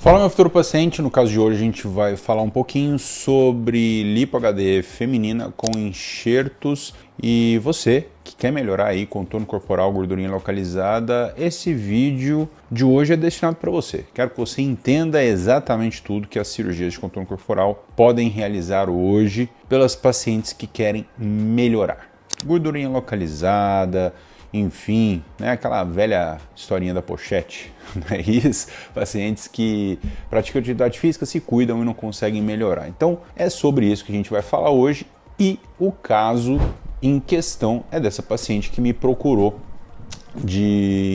Fala, meu futuro paciente. No caso de hoje a gente vai falar um pouquinho sobre lipo HD feminina com enxertos. E você que quer melhorar aí contorno corporal, gordurinha localizada, esse vídeo de hoje é destinado para você. Quero que você entenda exatamente tudo que as cirurgias de contorno corporal podem realizar hoje pelas pacientes que querem melhorar. Gordurinha localizada, enfim, né, aquela velha historinha da pochete, não é isso? Pacientes que praticam atividade física, se cuidam e não conseguem melhorar. Então, é sobre isso que a gente vai falar hoje e o caso em questão é dessa paciente que me procurou,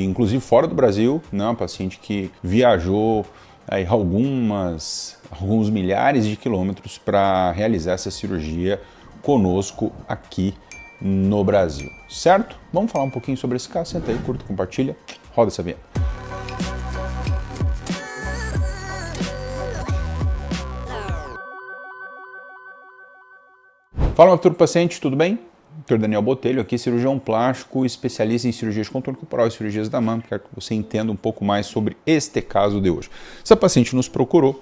inclusive fora do Brasil, né, uma paciente que viajou aí alguns milhares de quilômetros para realizar essa cirurgia conosco aqui no Brasil, certo? Vamos falar um pouquinho sobre esse caso. Senta aí, curta, compartilha, roda essa vinheta. Fala, meu futuro paciente, tudo bem? Dr. Daniel Botelho aqui, cirurgião plástico, especialista em cirurgias de contorno corporal e cirurgias da mama. Quero que você entenda um pouco mais sobre este caso de hoje. Essa paciente nos procurou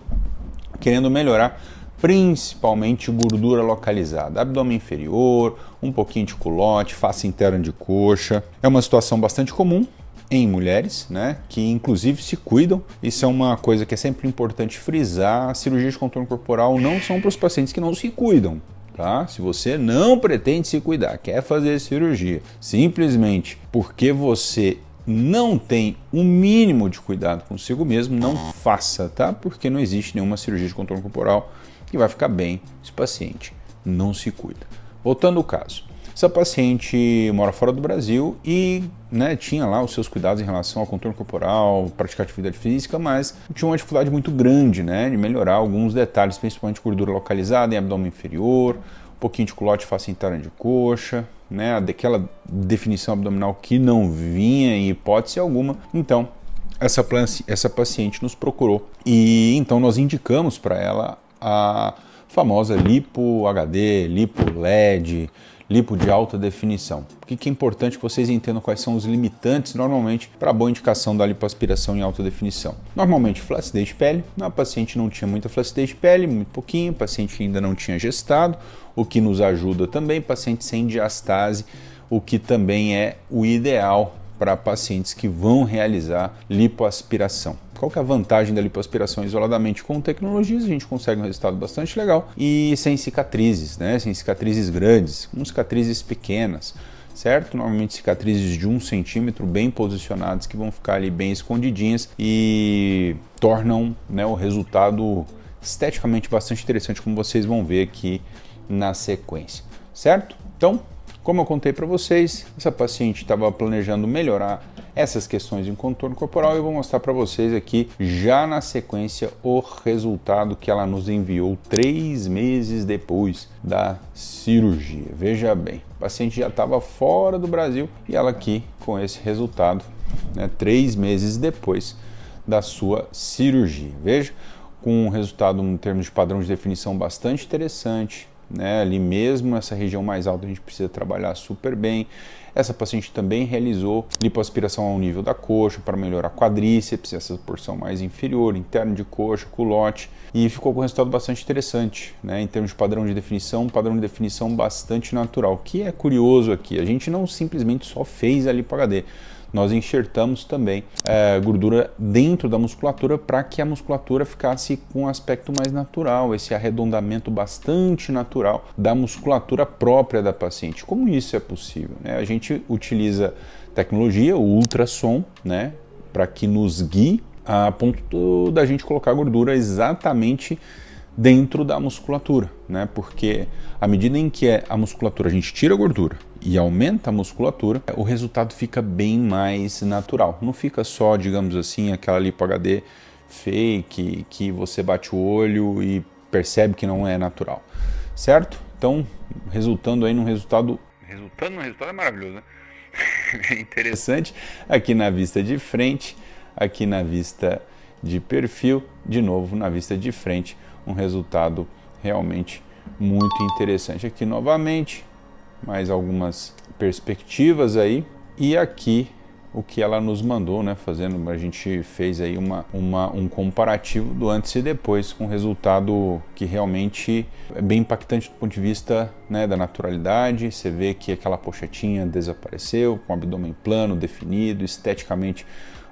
querendo melhorar principalmente gordura localizada, abdômen inferior, um pouquinho de culote, face interna de coxa. É uma situação bastante comum em mulheres, né, que inclusive se cuidam. Isso é uma coisa que é sempre importante frisar. Cirurgias de contorno corporal não são para os pacientes que não se cuidam. Tá? Se você não pretende se cuidar, quer fazer cirurgia, simplesmente porque você não tem um mínimo de cuidado consigo mesmo, não faça, tá? Porque não existe nenhuma cirurgia de contorno corporal que vai ficar bem se o paciente não se cuida. Voltando ao caso, essa paciente mora fora do Brasil e, né, tinha lá os seus cuidados em relação ao contorno corporal, praticar atividade física, mas tinha uma dificuldade muito grande, né, de melhorar alguns detalhes, principalmente gordura localizada em abdômen inferior, um pouquinho de culote, face interna de coxa, né, daquela definição abdominal que não vinha em hipótese alguma. Então, essa paciente nos procurou e então nós indicamos para ela a famosa lipo HD, lipo LED, lipo de alta definição. Por que é importante que vocês entendam quais são os limitantes normalmente para a boa indicação da lipoaspiração em alta definição? Normalmente flacidez de pele, a paciente não tinha muita flacidez de pele, muito pouquinho, o paciente ainda não tinha gestado, o que nos ajuda também, paciente sem diastase, o que também é o ideal para pacientes que vão realizar lipoaspiração. Qual que é a vantagem da lipoaspiração isoladamente? Com tecnologias a gente consegue um resultado bastante legal e sem cicatrizes, né? Sem cicatrizes grandes, com cicatrizes pequenas, certo? Normalmente cicatrizes de 1 centímetro bem posicionadas que vão ficar ali bem escondidinhas e tornam, né, o resultado esteticamente bastante interessante, como vocês vão ver aqui na sequência, certo? Então, como eu contei para vocês, essa paciente estava planejando melhorar essas questões em contorno corporal e eu vou mostrar para vocês aqui, já na sequência, o resultado que ela nos enviou 3 meses depois da cirurgia. Veja bem, a paciente já estava fora do Brasil e ela aqui com esse resultado, né, 3 meses depois da sua cirurgia. Veja, com um resultado em termos de padrão de definição bastante interessante. Né, ali mesmo, essa região mais alta a gente precisa trabalhar super bem. Essa paciente também realizou lipoaspiração ao nível da coxa para melhorar quadríceps, essa porção mais inferior, interno de coxa, culote, e ficou com um resultado bastante interessante, né, em termos de padrão de definição, um padrão de definição bastante natural. O que é curioso aqui, a gente não simplesmente só fez a lipo HD, nós enxertamos também gordura dentro da musculatura para que a musculatura ficasse com um aspecto mais natural, esse arredondamento bastante natural da musculatura própria da paciente. Como isso é possível? Né? A gente utiliza tecnologia, o ultrassom, né, para que nos guie a ponto da gente colocar a gordura exatamente dentro da musculatura, né? Porque à medida em que a musculatura, a gente tira a gordura e aumenta a musculatura, o resultado fica bem mais natural. Não fica só, digamos assim, aquela lipo HD fake que você bate o olho e percebe que não é natural, certo? Então, resultando aí num resultado... Resultando é maravilhoso, né? Interessante aqui na vista de frente, aqui na vista de perfil, de novo na vista de frente, um resultado realmente muito interessante. Aqui novamente, mais algumas perspectivas aí, e aqui o que ela nos mandou, né, a gente fez aí um comparativo do antes e depois, com um resultado que realmente é bem impactante do ponto de vista, né, da naturalidade. Você vê que aquela pochetinha desapareceu, com o abdômen plano, definido, esteticamente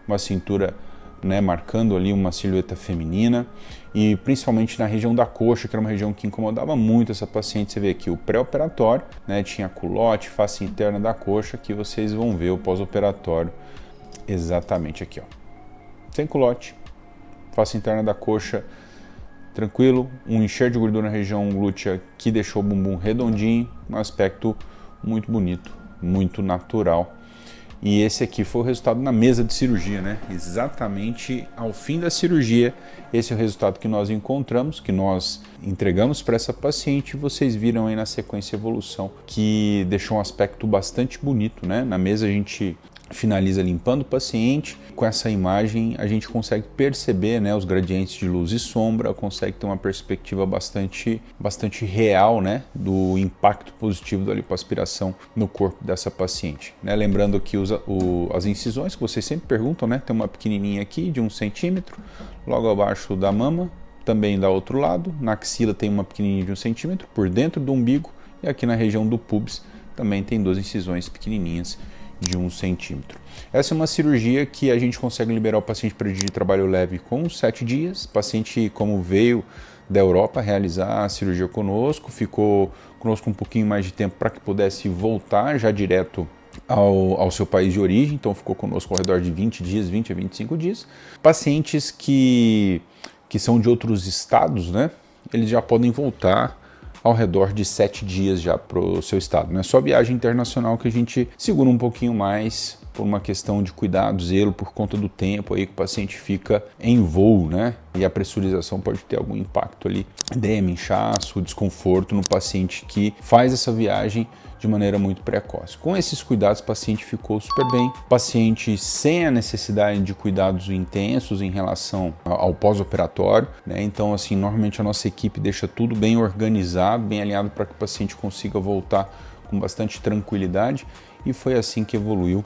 uma cintura, né, marcando ali uma silhueta feminina, e principalmente na região da coxa, que era uma região que incomodava muito essa paciente. Você vê aqui o pré-operatório, né, tinha culote, face interna da coxa, que vocês vão ver o pós-operatório exatamente aqui, ó, sem culote, face interna da coxa tranquilo, um enxerto de gordura na região glútea que deixou o bumbum redondinho, um aspecto muito bonito, muito natural. E esse aqui foi o resultado na mesa de cirurgia, né? Exatamente ao fim da cirurgia, esse é o resultado que nós encontramos, que nós entregamos para essa paciente. Vocês viram aí na sequência a evolução, que deixou um aspecto bastante bonito, né? Na mesa a gente finaliza limpando o paciente. Com essa imagem a gente consegue perceber, né, os gradientes de luz e sombra, consegue ter uma perspectiva bastante real, né, do impacto positivo da lipoaspiração no corpo dessa paciente, né? Lembrando que as incisões que vocês sempre perguntam, né, tem uma pequenininha aqui de 1 centímetro logo abaixo da mama, também da outro lado, na axila tem uma pequenininha de 1 centímetro por dentro do umbigo, e aqui na região do pubis também tem 2 incisões pequenininhas de 1 centímetro. Essa é uma cirurgia que a gente consegue liberar o paciente para dirigir trabalho leve com 7 dias. O paciente, como veio da Europa realizar a cirurgia conosco, ficou conosco um pouquinho mais de tempo para que pudesse voltar já direto ao seu país de origem, então ficou conosco ao redor de 20 dias, 20 a 25 dias. Pacientes que são de outros estados, né, eles já podem voltar ao redor de 7 dias já para o seu estado. Não é só viagem internacional que a gente segura um pouquinho mais por uma questão de cuidado, zelo, por conta do tempo aí que o paciente fica em voo, né? E a pressurização pode ter algum impacto ali, edema, inchaço, desconforto no paciente que faz essa viagem de maneira muito precoce. Com esses cuidados, o paciente ficou super bem. Paciente sem a necessidade de cuidados intensos em relação ao pós-operatório, né? Então, assim, normalmente a nossa equipe deixa tudo bem organizado, bem alinhado para que o paciente consiga voltar com bastante tranquilidade, e foi assim que evoluiu,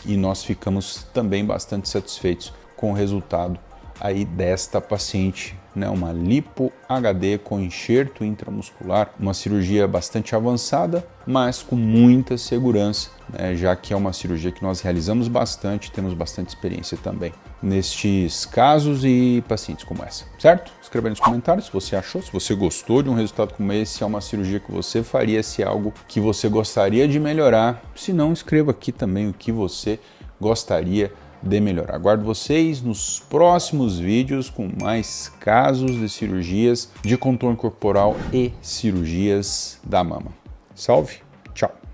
e nós ficamos também bastante satisfeitos com o resultado aí desta paciente, né? Uma lipo HD com enxerto intramuscular, uma cirurgia bastante avançada, mas com muita segurança, né? Já que é uma cirurgia que nós realizamos bastante, temos bastante experiência também nestes casos e pacientes como essa, certo? Escreva aí nos comentários se você achou, se você gostou de um resultado como esse, se é uma cirurgia que você faria, se é algo que você gostaria de melhorar. Se não, escreva aqui também o que você gostaria de melhorar. Aguardo vocês nos próximos vídeos com mais casos de cirurgias de contorno corporal e cirurgias da mama. Salve, tchau!